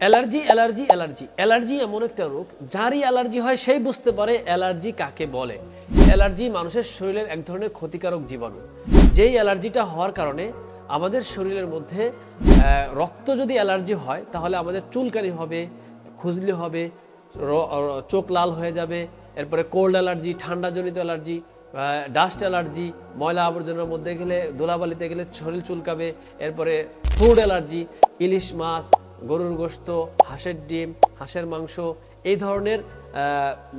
Allergy allergy allergy allergy এমন একটা রোগ, যারই অ্যালার্জি হয় সেই বুঝতে পারে অ্যালার্জি কাকে বলে। অ্যালার্জি মানুষের শরীরের এক ধরনের ক্ষতিকারক জীবাণু, যেই অ্যালার্জিটা হওয়ার কারণে আমাদের শরীরের মধ্যে রক্ত যদি অ্যালার্জি হয় তাহলে আমাদের চুলকানি হবে, খুজলি হবে, চোখ লাল হয়ে যাবে। এরপরে কোল্ড অ্যালার্জি, ঠান্ডাজনিত অ্যালার্জি, ডাস্ট অ্যালার্জি, ময়লা আবর্জনার মধ্যে গেলে, ধুলাবালিতে গেলে শরীর চুলকাবে। এরপরে ফুড অ্যালার্জি, ইলিশ মাছ, গরুর গোশত, হাঁসের ডিম, হাঁসের মাংস, এই ধরনের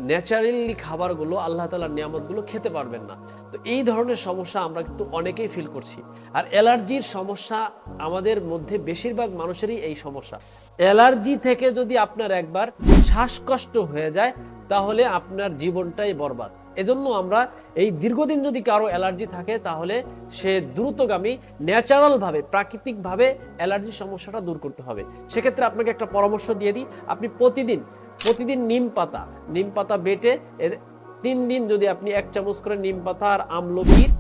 ন্যাচারালি খাবারগুলো, আল্লাহ তাআলার নিয়ামতগুলো খেতে পারবেন না। তো এই ধরনের সমস্যা আমরা কিন্তু অনেকেই ফিল করছি। আর অ্যালার্জির সমস্যা আমাদের মধ্যে বেশিরভাগ মানুষেরই এই সমস্যা। অ্যালার্জি থেকে যদি আপনার একবার শ্বাসকষ্ট হয়ে যায় তাহলে আপনার জীবনটাই বরবাদ। এজন্য আমরা এই দীর্ঘদিন যদি কারো অ্যালার্জি থাকে তাহলে সে দ্রুতগামী ন্যাচারালভাবে, প্রাকৃতিকভাবে অ্যালার্জির সমস্যাটা দূর করতে হবে। সেক্ষেত্রে আপনাকে একটা পরামর্শ দিয়ে দিই, আপনি প্রতিদিন নিম পাতা বেটে 3 দিন যদি আপনি 1 চামচ করে নিম পাতা আর আমলকির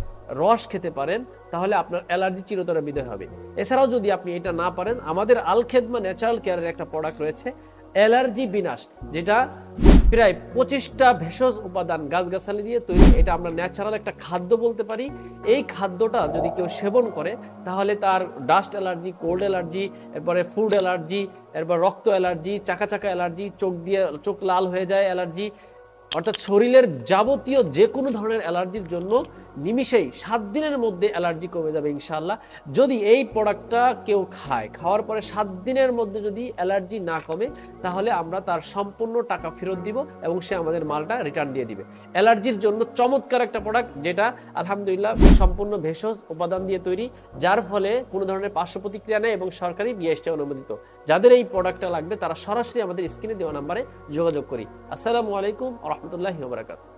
রস খেতে পারেন তাহলে আপনার অ্যালার্জি চিরতরে বিদায় হবে। এছাড়াও যদি আপনি এটা না পারেন, আমাদের আল খেদমা ন্যাচারাল কেয়ারের একটা প্রোডাক্ট রয়েছে অ্যালার্জি বিনাশ, যেটা প্রায় 25টা ভেষজ উপাদান গাছগাছালি দিয়ে তৈরি। এটা আমরা ন্যাচারাল একটা খাদ্য বলতে পারি। এই খাদ্যটা যদি কেউ সেবন করে তাহলে তার ডাস্ট অ্যালার্জি, কোল্ড অ্যালার্জি, এরপরে ফুড অ্যালার্জি, এরপর রক্ত অ্যালার্জি, চাকা অ্যালার্জি, চোখ লাল হয়ে যায় অ্যালার্জি, অর্থাৎ শরীরের যাবতীয় যে কোনো ধরনের অ্যালার্জির জন্য নিমিষেই 7 দিনের মধ্যে অ্যালার্জি কমে যাবে ইনশাআল্লাহ। যদি এই প্রোডাক্টটা কেউ খাওয়ার পরে 7 দিনের মধ্যে যদি অ্যালার্জি না কমে তাহলে আমরা তার সম্পূর্ণ টাকা ফেরত দিব এবং সে আমাদের মালটা রিটার্ন দিয়ে দিবে। অ্যালার্জির জন্য চমৎকার একটা প্রোডাক্ট, যেটা আলহামদুলিল্লাহ সম্পূর্ণ ভেষজ উপাদান দিয়ে তৈরি, যার ফলে কোনো ধরনের পার্শ্ব প্রতিক্রিয়া নেই এবং সরকারি বিএসটি অনুমোদিত। যাদের এই প্রোডাক্টটা লাগবে তারা সরাসরি আমাদের স্ক্রিনে দেওয়া নাম্বারে যোগাযোগ করি। আসসালামু আলাইকুম ওয়া রাহমাতুল্লাহি ওয়া বারাকাতুহু।